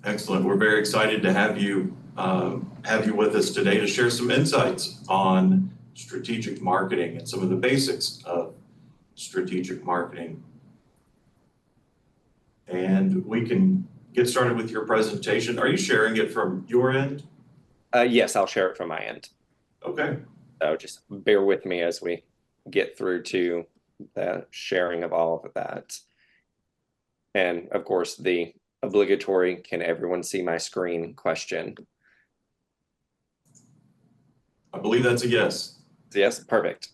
Excellent. We're very excited to have you with us today to share some insights on strategic marketing and some of the basics of strategic marketing. And we can get started with your presentation. Are you sharing it from your end? Yes, I'll share it from my end. Okay. So just bear with me as we get through to the sharing of all of that. And of course, the obligatory, can everyone see my screen question? I believe that's a yes. Yes, perfect.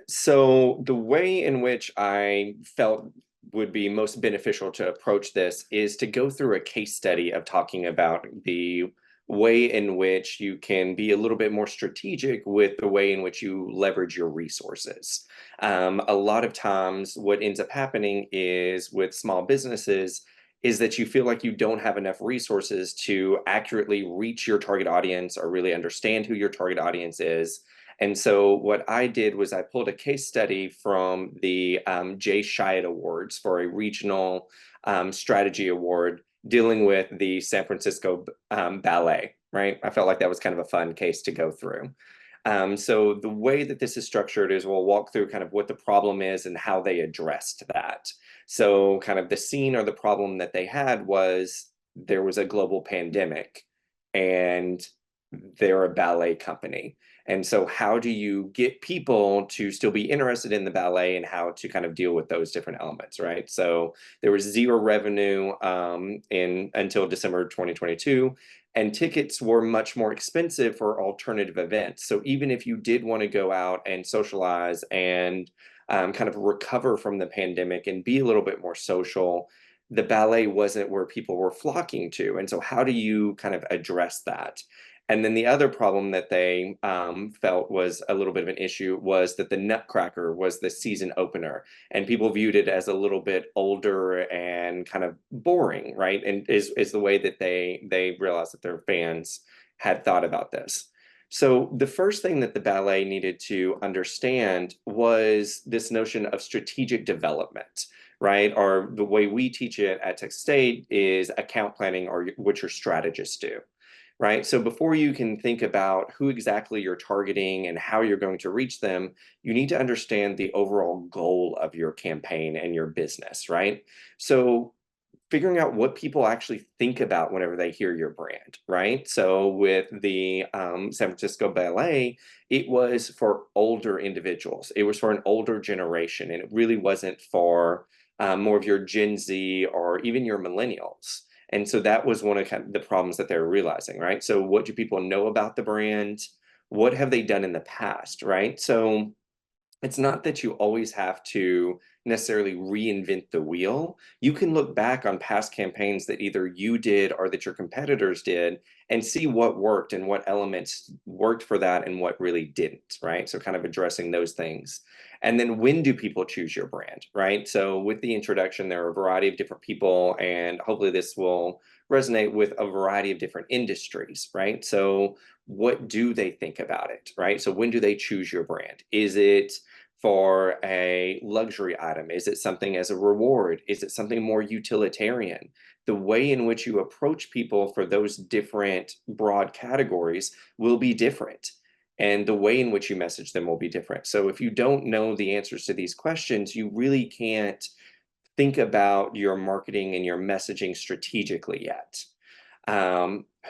So the way in which I felt would be most beneficial to approach this is to go through a case study of talking about the way in which you can be a little bit more strategic with the way in which you leverage your resources. A lot of times what ends up happening is with small businesses is that you feel like you don't have enough resources to accurately reach your target audience or really understand who your target audience is. And so what I did was I pulled a case study from the Jay Chiat Awards for a regional strategy award dealing with the San Francisco Ballet, right? I felt like that was kind of a fun case to go through. So the way that this is structured is we'll walk through kind of what the problem is and how they addressed that. So kind of the scene or the problem that they had was there was a global pandemic and they're a ballet company. And so how do you get people to still be interested in the ballet and how to kind of deal with those different elements, right? So there was zero revenue until December 2022, and tickets were much more expensive for alternative events. So even if you did want to go out and socialize and kind of recover from the pandemic and be a little bit more social, the ballet wasn't where people were flocking to. And so how do you kind of address that? And then the other problem that they felt was a little bit of an issue was that the Nutcracker was the season opener, and people viewed it as a little bit older and kind of boring, right? And is the way that they realized that their fans had thought about this. So the first thing that the ballet needed to understand was this notion of strategic development, right? Or the way we teach it at Texas State is account planning, or what your strategists do. Right? So before you can think about who exactly you're targeting and how you're going to reach them, you need to understand the overall goal of your campaign and your business, right? So figuring out what people actually think about whenever they hear your brand, right? So with the San Francisco Ballet, it was for older individuals. It was for an older generation, and it really wasn't for more of your Gen Z or even your millennials. And so that was one of the problems that they were realizing, right? So what do people know about the brand? What have they done in the past, right? So it's not that you always have to necessarily reinvent the wheel. You can look back on past campaigns that either you did or that your competitors did and see what worked and what elements worked for that and what really didn't, right? So kind of addressing those things. And then when do people choose your brand, right? So with the introduction, there are a variety of different people, and hopefully this will resonate with a variety of different industries, right? So what do they think about it, right? So when do they choose your brand? Is it for a luxury item? Is it something as a reward? Is it something more utilitarian? The way in which you approach people for those different broad categories will be different, and the way in which you message them will be different. So if you don't know the answers to these questions, you really can't think about your marketing and your messaging strategically yet.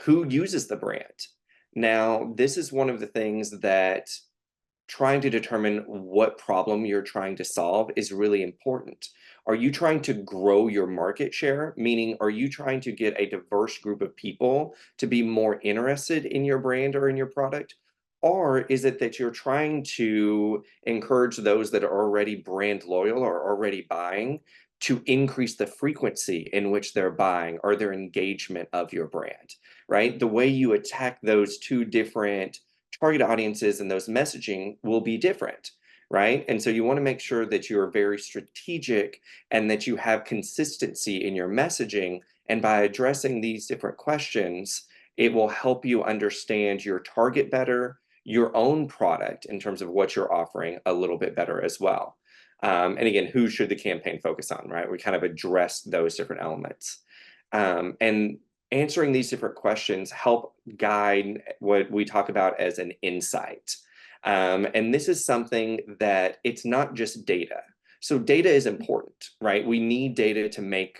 Who uses the brand? Now, this is one of the things that trying to determine what problem you're trying to solve is really important. Are you trying to grow your market share? Meaning, are you trying to get a diverse group of people to be more interested in your brand or in your product? Or is it that you're trying to encourage those that are already brand loyal or already buying to increase the frequency in which they're buying or their engagement of your brand, right? The way you attack those two different target audiences and those messaging will be different, right? And so you want to make sure that you're very strategic and that you have consistency in your messaging. And by addressing these different questions, it will help you understand your target better, your own product in terms of what you're offering a little bit better as well. And again, who should the campaign focus on, right? We kind of address those different elements. And answering these different questions help guide what we talk about as an insight. And this is something that it's not just data. So data is important, right? We need data to make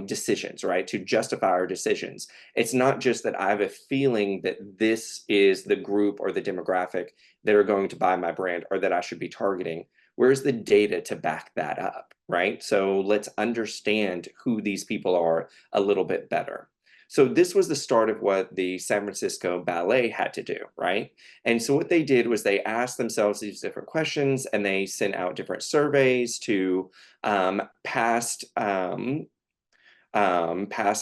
decisions, right? To justify our decisions. It's not just that I have a feeling that this is the group or the demographic that are going to buy my brand or that I should be targeting. Where's the data to back that up, right? So let's understand who these people are a little bit better. So this was the start of what the San Francisco Ballet had to do, right? And so what they did was they asked themselves these different questions and they sent out different surveys to past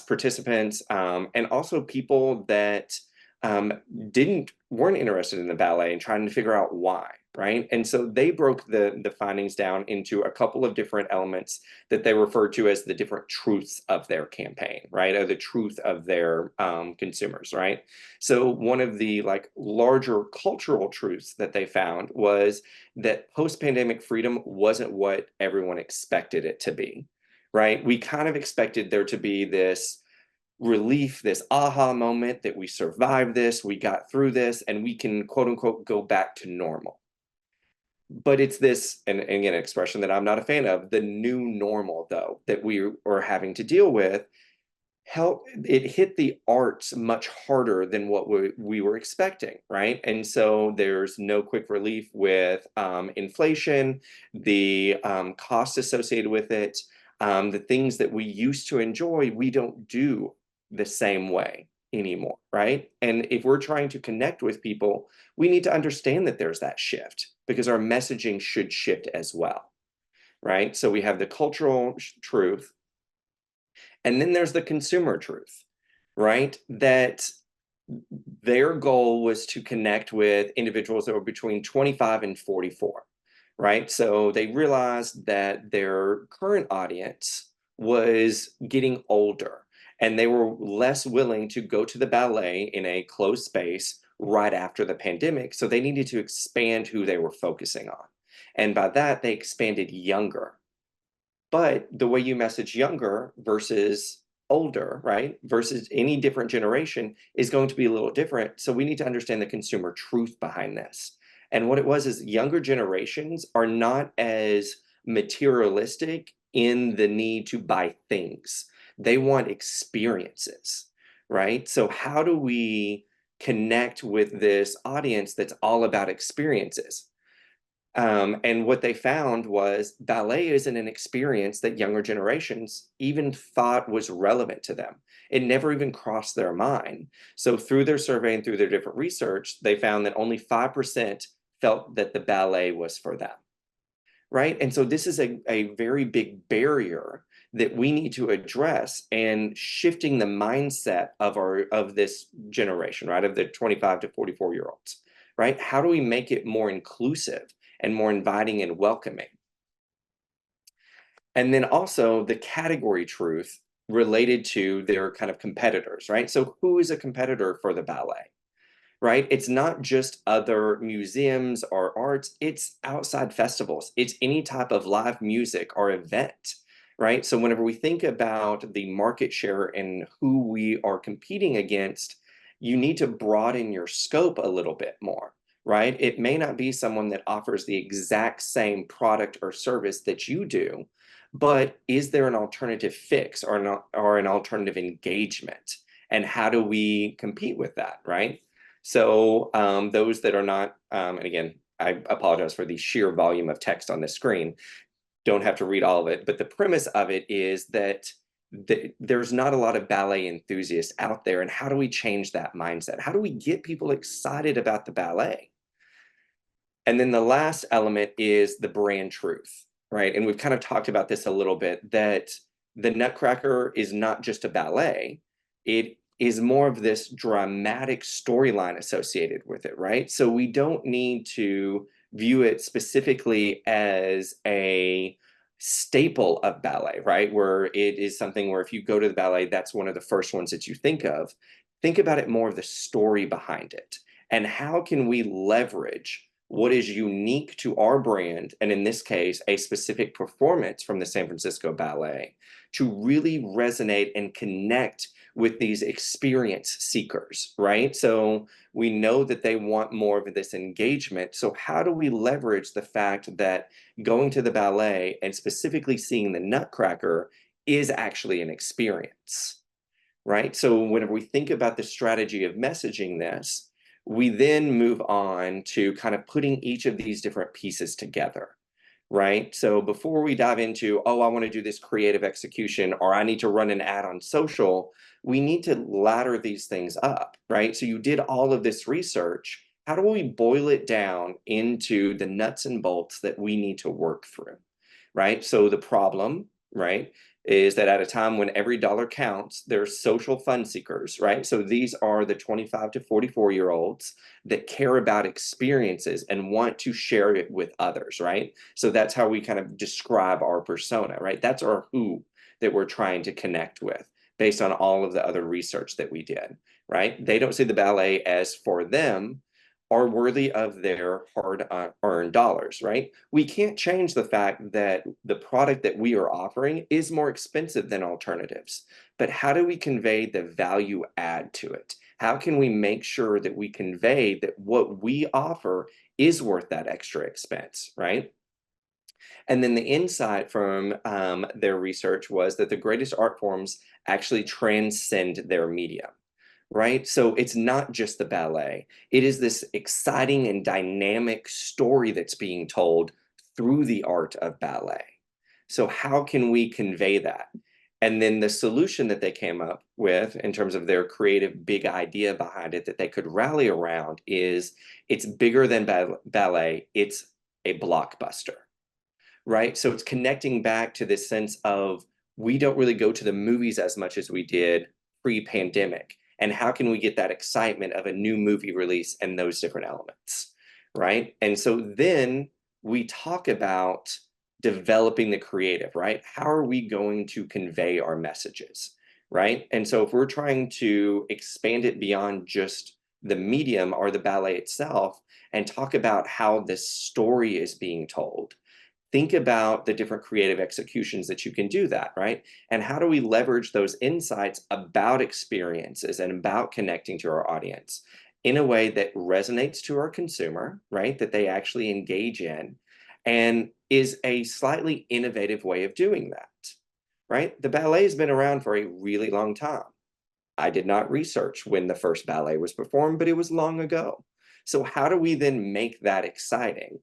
participants and also people that weren't interested in the ballet and trying to figure out why, right? And so they broke the findings down into a couple of different elements that they referred to as the different truths of their campaign, right? Or the truth of their consumers, right? So one of the like larger cultural truths that they found was that post-pandemic freedom wasn't what everyone expected it to be, right? We kind of expected there to be this relief, this aha moment that we survived this, we got through this, and we can quote unquote go back to normal. But it's this, and again, an expression that I'm not a fan of, the new normal, though, that we are having to deal with. It hit the arts much harder than what we were expecting, right? And so there's no quick relief with inflation, the costs associated with it, the things that we used to enjoy, we don't do the same way anymore, right? And if we're trying to connect with people, we need to understand that there's that shift because our messaging should shift as well, right? So we have the cultural truth, and then there's the consumer truth, right? That their goal was to connect with individuals that were between 25 and 44, right? So they realized that their current audience was getting older and they were less willing to go to the ballet in a closed space right after the pandemic. So they needed to expand who they were focusing on. And by that, they expanded younger. But the way you message younger versus older, right, versus any different generation is going to be a little different. So we need to understand the consumer truth behind this. And what it was is younger generations are not as materialistic in the need to buy things. They want experiences, right? So how do we connect with this audience that's all about experiences? And what they found was ballet isn't an experience that younger generations even thought was relevant to them. It never even crossed their mind. So through their survey and through their different research, they found that only 5% felt that the ballet was for them, right? And so this is a very big barrier that we need to address, and shifting the mindset of this generation, right? Of the 25 to 44-year-olds, right? How do we make it more inclusive and more inviting and welcoming? And then also the category truth related to their kind of competitors, right? So who is a competitor for the ballet, right? It's not just other museums or arts, it's outside festivals. It's any type of live music or event, right? So whenever we think about the market share and who we are competing against, you need to broaden your scope a little bit more, right? It may not be someone that offers the exact same product or service that you do, but is there an alternative fix or an alternative engagement? And how do we compete with that, right? So those that are not, and again, I apologize for the sheer volume of text on the screen, don't have to read all of it, but the premise of it is that there's not a lot of ballet enthusiasts out there, and how do we change that mindset? How do we get people excited about the ballet? And then the last element is the brand truth, right? And we've kind of talked about this a little bit, that the Nutcracker is not just a ballet, it is more of this dramatic storyline associated with it, right? So we don't need to view it specifically as a staple of ballet, right? Where it is something where if you go to the ballet, that's one of the first ones that you think of. Think about it more of the story behind it. And how can we leverage what is unique to our brand, and in this case, a specific performance from the San Francisco Ballet, to really resonate and connect with these experience seekers, right? So we know that they want more of this engagement. So how do we leverage the fact that going to the ballet and specifically seeing the Nutcracker is actually an experience, right? So whenever we think about the strategy of messaging this, we then move on to kind of putting each of these different pieces together, right? So before we dive into, oh, I want to do this creative execution, or I need to run an ad on social, we need to ladder these things up, right? So you did all of this research. How do we boil it down into the nuts and bolts that we need to work through, right? So the problem, right, is that at a time when every dollar counts, there's social fun seekers, right? So these are the 25 to 44-year-olds that care about experiences and want to share it with others, right? So that's how we kind of describe our persona, right? That's our who that we're trying to connect with based on all of the other research that we did, right? They don't see the ballet as for them, are worthy of their hard-earned dollars, right? We can't change the fact that the product that we are offering is more expensive than alternatives, but how do we convey the value add to it? How can we make sure that we convey that what we offer is worth that extra expense, right? And then the insight from their research was that the greatest art forms actually transcend their medium, right? So it's not just the ballet. It is this exciting and dynamic story that's being told through the art of ballet. So how can we convey that? And then the solution that they came up with in terms of their creative big idea behind it that they could rally around is it's bigger than ballet, it's a blockbuster, right? So it's connecting back to this sense of we don't really go to the movies as much as we did pre-pandemic. And how can we get that excitement of a new movie release and those different elements, right? And so then we talk about developing the creative, right? How are we going to convey our messages, right? And so if we're trying to expand it beyond just the medium or the ballet itself and talk about how this story is being told, think about the different creative executions that you can do that, right? And how do we leverage those insights about experiences and about connecting to our audience in a way that resonates to our consumer, right? That they actually engage in and is a slightly innovative way of doing that, right? The ballet has been around for a really long time. I did not research when the first ballet was performed, but it was long ago. So how do we then make that exciting?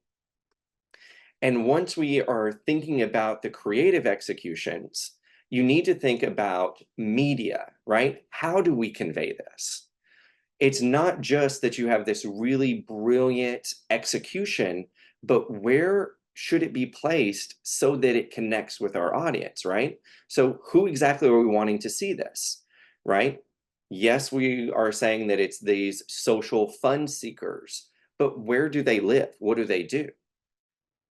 And once we are thinking about the creative executions, you need to think about media, right? How do we convey this? It's not just that you have this really brilliant execution, but where should it be placed so that it connects with our audience, right? So who exactly are we wanting to see this, right? Yes, we are saying that it's these social fun seekers, but where do they live? What do they do?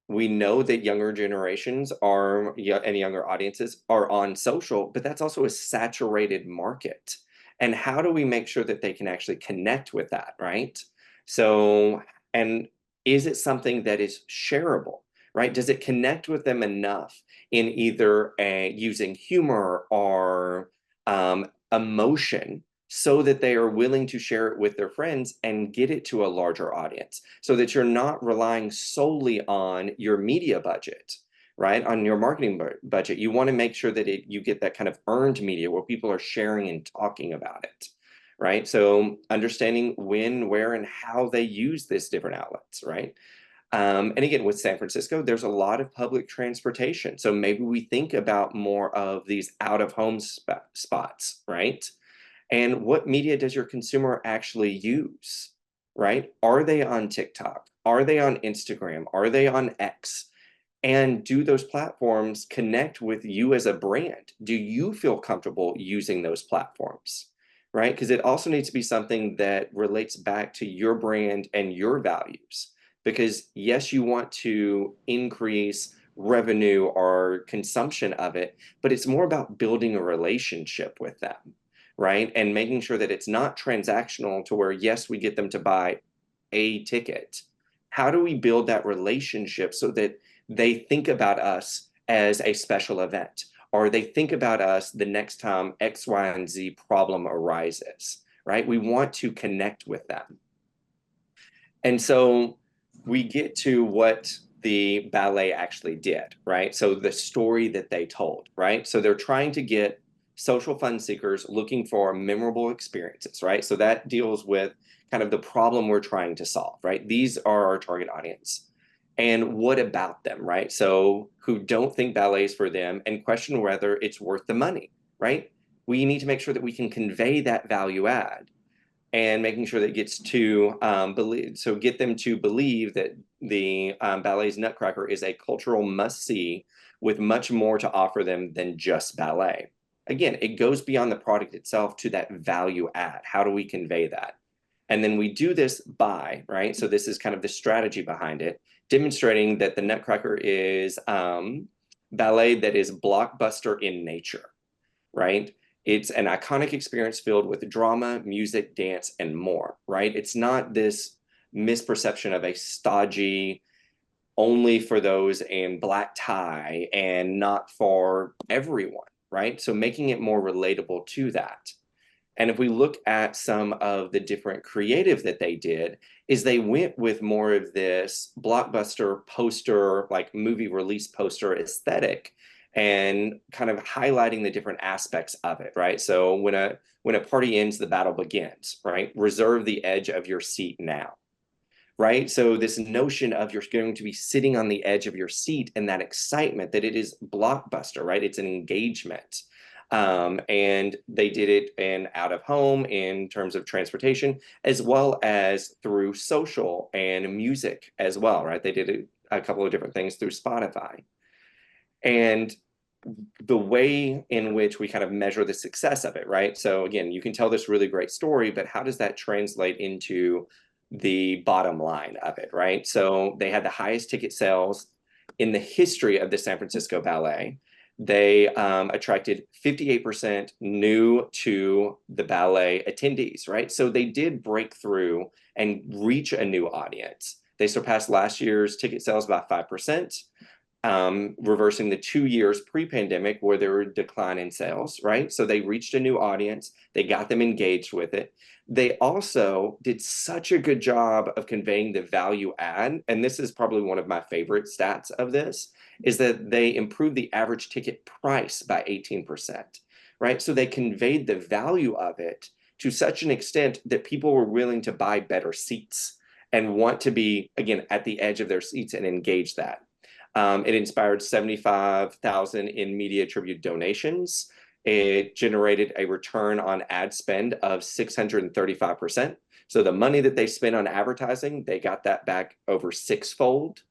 We know that younger generations are, and younger audiences are on social, but that's also a saturated market. And how do we make sure that they can actually connect with that, right? So, and is it something that is shareable, right? Does it connect with them enough in either using humor or emotion so that they are willing to share it with their friends and get it to a larger audience so that you're not relying solely on your media budget, right? On your marketing budget. You want to make sure that you get that kind of earned media where people are sharing and talking about it, right? So understanding when, where, and how they use these different outlets, right? And again, with San Francisco, there's a lot of public transportation. So maybe we think about more of these out-of-home spots, right? And what media does your consumer actually use, right? Are they on TikTok? Are they on Instagram? Are they on X? And do those platforms connect with you as a brand? Do you feel comfortable using those platforms, right? Because it also needs to be something that relates back to your brand and your values. Because yes, you want to increase revenue or consumption of it, but it's more about building a relationship with them, right? And making sure that it's not transactional to where, yes, we get them to buy a ticket. How do we build that relationship so that they think about us as a special event, or they think about us the next time X, Y, and Z problem arises, right? We want to connect with them. And so we get to what the ballet actually did, right? So the story that they told, right? So they're trying to get social fun seekers looking for memorable experiences, right? So that deals with kind of the problem we're trying to solve, right? These are our target audience. And what about them, right? So who don't think ballet is for them and question whether it's worth the money, right? We need to make sure that we can convey that value add and making sure that it gets to get them to believe that the ballet's Nutcracker is a cultural must-see with much more to offer them than just ballet. Again, it goes beyond the product itself to that value add. How do we convey that? And then we do this by, right? So this is kind of the strategy behind it, demonstrating that the Nutcracker is ballet that is blockbuster in nature, right? It's an iconic experience filled with drama, music, dance, and more, right? It's not this misperception of a stodgy, only for those in black tie and not for everyone, right? So making it more relatable to that. And if we look at some of the different creative that they did, is they went with more of this blockbuster poster, like movie release poster aesthetic, and kind of highlighting the different aspects of it, right? So when a party ends, the battle begins, right? Reserve the edge of your seat now, right? So this notion of you're going to be sitting on the edge of your seat and that excitement that it is blockbuster, right? It's an engagement. And they did it in out of home in terms of transportation, as well as through social and music as well, right? They did a couple of different things through Spotify. And the way in which we kind of measure the success of it, right? So again, you can tell this really great story, but how does that translate into the bottom line of it, right? So they had the highest ticket sales in the history of the San Francisco Ballet. They attracted 58% new to the ballet attendees, right? So they did break through and reach a new audience. They surpassed last year's ticket sales by 5%. Reversing the 2 years pre-pandemic where there were decline in sales, right? So they reached a new audience, they got them engaged with it. They also did such a good job of conveying the value add, and this is probably one of my favorite stats of this, is that they improved the average ticket price by 18%, right? So they conveyed the value of it to such an extent that people were willing to buy better seats and want to be, again, at the edge of their seats and engage that. It inspired 75,000 in media tribute donations. It generated a return on ad spend of 635%. So the money that they spent on advertising, they got that back over sixfold.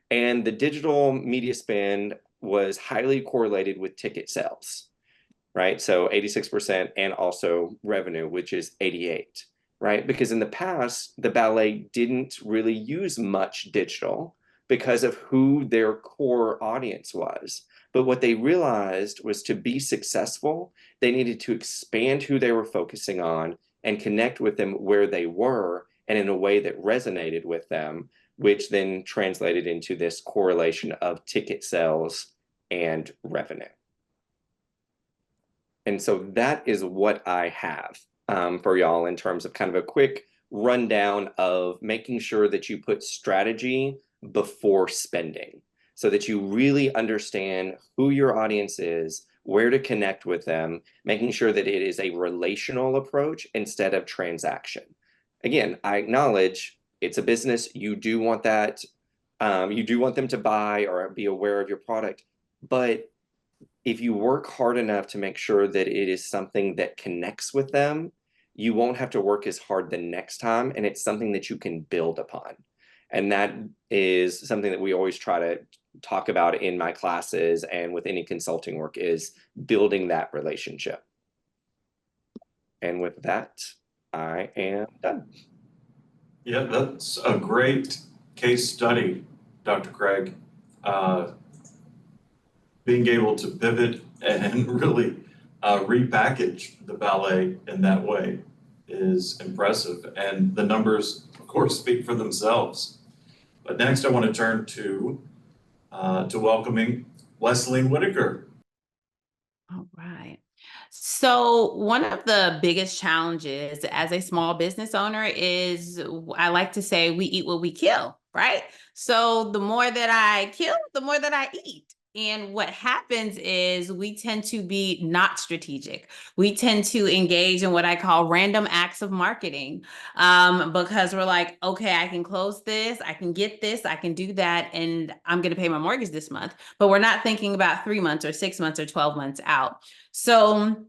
And the digital media spend was highly correlated with ticket sales, right? So 86% and also revenue, which is 88, right? Because in the past, the ballet didn't really use much digital because of who their core audience was. But what they realized was to be successful, they needed to expand who they were focusing on and connect with them where they were and in a way that resonated with them, which then translated into this correlation of ticket sales and revenue. And so that is what I have for y'all in terms of kind of a quick rundown of making sure that you put strategy before spending so that you really understand who your audience is, where to connect with them, making sure that it is a relational approach instead of transaction. Again, I acknowledge it's a business. You do want that. You do want them to buy or be aware of your product. But if you work hard enough to make sure that it is something that connects with them, you won't have to work as hard the next time. And it's something that you can build upon. And that is something that we always try to talk about in my classes and with any consulting work is building that relationship. And with that, I am done. Yeah, that's a great case study, Dr. Craig. Being able to pivot and really repackage the ballet in that way is impressive. And the numbers, of course, speak for themselves. But next I want to turn to welcoming Wesleyne Whittaker. All right. So one of the biggest challenges as a small business owner is, I like to say, we eat what we kill, right? So the more that I kill, the more that I eat. And what happens is we tend to be not strategic. We tend to engage in what I call random acts of marketing, because we're like, okay, I can close this, I can get this, I can do that, and I'm going to pay my mortgage this month. But we're not thinking about 3 months or 6 months or 12 months out. So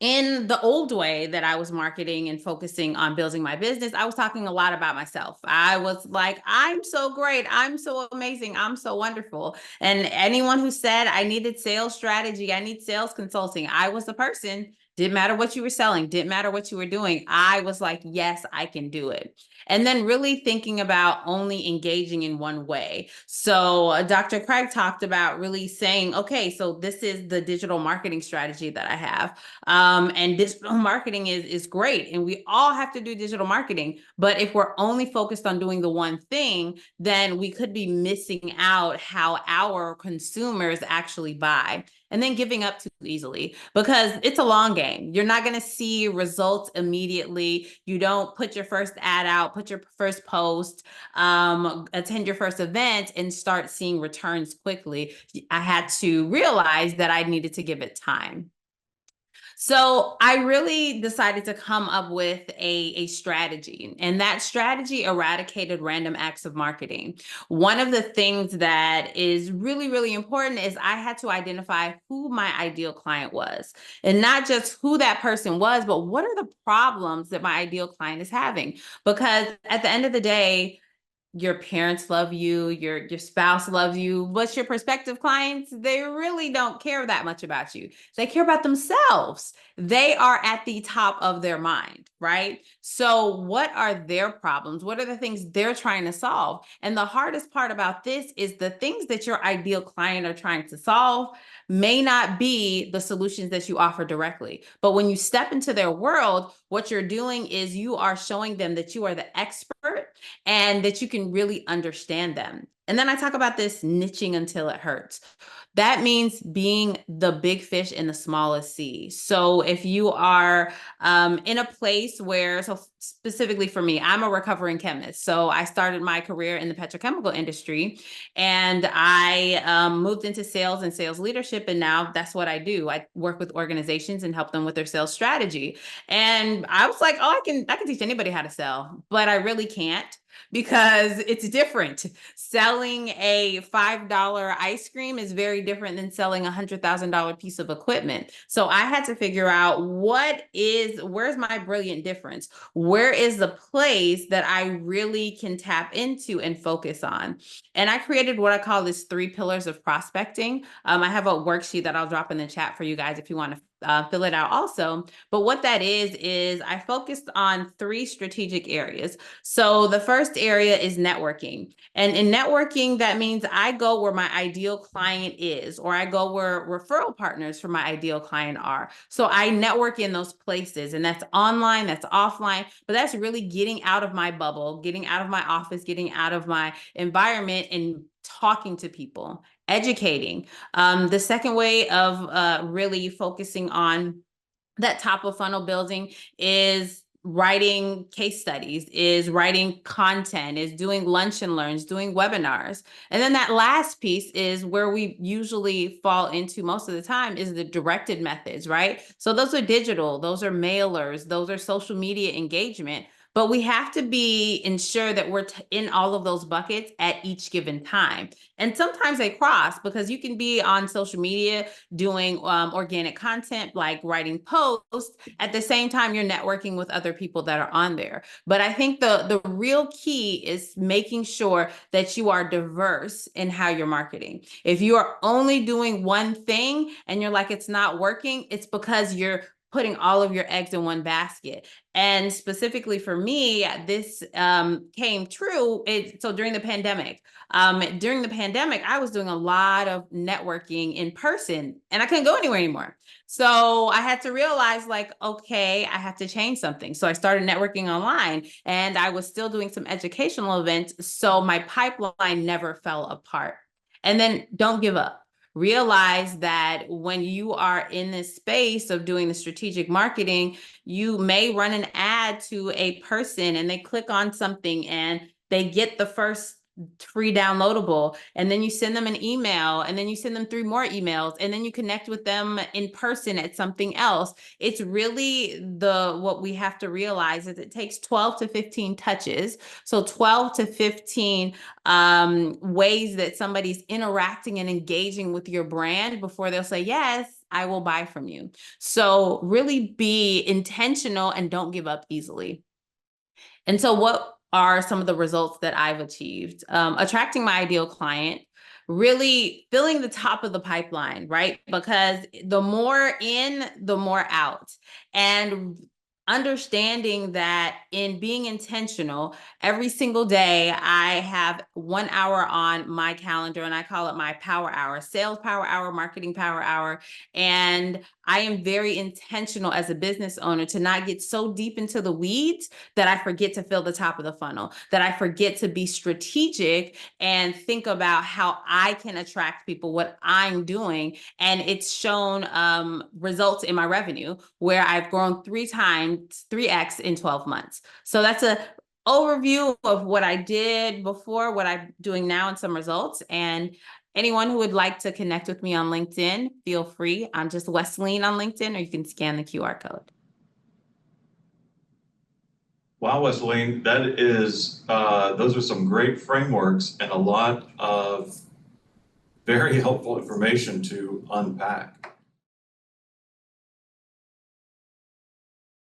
in the old way that I was marketing and focusing on building my business, I was talking a lot about myself. I was like, I'm so great. I'm so amazing. I'm so wonderful. And anyone who said I needed sales strategy, I need sales consulting, I was the person. Didn't matter what you were selling, didn't matter what you were doing. I was like, yes, I can do it. And then really thinking about only engaging in one way. So Dr. Craig talked about really saying, okay, so this is the digital marketing strategy that I have. And digital marketing is great. And we all have to do digital marketing. But if we're only focused on doing the one thing, then we could be missing out how our consumers actually buy, and then giving up too easily, because it's a long game. You're not going to see results immediately. You don't put your first ad out, put your first post, attend your first event and start seeing returns quickly. I had to realize that I needed to give it time. So I really decided to come up with a strategy, and that strategy eradicated random acts of marketing. One of the things that is really, really important is I had to identify who my ideal client was, and not just who that person was, but what are the problems that my ideal client is having? Because at the end of the day, your parents love you, your spouse loves you, but your prospective clients, they really don't care that much about you. They care about themselves. They are at the top of their mind, right? So what are their problems? What are the things they're trying to solve? And the hardest part about this is the things that your ideal client are trying to solve may not be the solutions that you offer directly. But when you step into their world, what you're doing is you are showing them that you are the expert and that you can really understand them. And then I talk about this niching until it hurts. That means being the big fish in the smallest sea. So if you are in a place where, so specifically for me, I'm a recovering chemist. So I started my career in the petrochemical industry, and I moved into sales and sales leadership. And now that's what I do. I work with organizations and help them with their sales strategy. And I was like, oh, I can teach anybody how to sell, but I really can't, because it's different. Selling a $5 ice cream is very different than selling a $100,000 piece of equipment. So I had to figure out where's my brilliant difference? Where is the place that I really can tap into and focus on? And I created what I call this 3 pillars of prospecting. I have a worksheet that I'll drop in the chat for you guys if you want to fill it out also. But what that is I focused on 3 strategic areas. So the first area is networking. And in networking, that means I go where my ideal client is, or I go where referral partners for my ideal client are. So I network in those places, and that's online, that's offline, but that's really getting out of my bubble, getting out of my office, getting out of my environment and talking to people, educating. The second way of really focusing on that top of funnel building is writing case studies, is writing content, is doing lunch and learns, doing webinars. And then that last piece is where we usually fall into most of the time, is the directed methods, right? So those are digital, those are mailers, those are social media engagement. But we have to ensure that we're in all of those buckets at each given time. And sometimes they cross, because you can be on social media doing organic content, like writing posts. At the same time, you're networking with other people that are on there. But I think the real key is making sure that you are diverse in how you're marketing. If you are only doing one thing and you're like, it's not working, it's because you're putting all of your eggs in one basket. And specifically for me, this came true. So during the pandemic, I was doing a lot of networking in person and I couldn't go anywhere anymore. So I had to realize, like, okay, I have to change something. So I started networking online and I was still doing some educational events. So my pipeline never fell apart. And then don't give up. Realize that when you are in this space of doing the strategic marketing, you may run an ad to a person and they click on something and they get the first free downloadable, and then you send them an email, and then you send them 3 more emails, and then you connect with them in person at something else. It's really what we have to realize is it takes 12 to 15 touches. So 12 to 15 ways that somebody's interacting and engaging with your brand before they'll say, yes, I will buy from you. So really be intentional and don't give up easily. And so what are some of the results that I've achieved? Attracting my ideal client, really filling the top of the pipeline, right? Because the more in, the more out. And understanding that in being intentional, every single day I have 1 hour on my calendar and I call it my power hour, sales power hour, marketing power hour. And I am very intentional as a business owner to not get so deep into the weeds that I forget to fill the top of the funnel, that I forget to be strategic and think about how I can attract people, what I'm doing. And it's shown results in my revenue where I've grown 3x in 12 months. So that's a overview of what I did before, what I'm doing now, and some results. And anyone who would like to connect with me on LinkedIn, feel free. I'm just Wesleyne on LinkedIn, or you can scan the QR code. Wow, Wesleyne, that is, those are some great frameworks and a lot of very helpful information to unpack.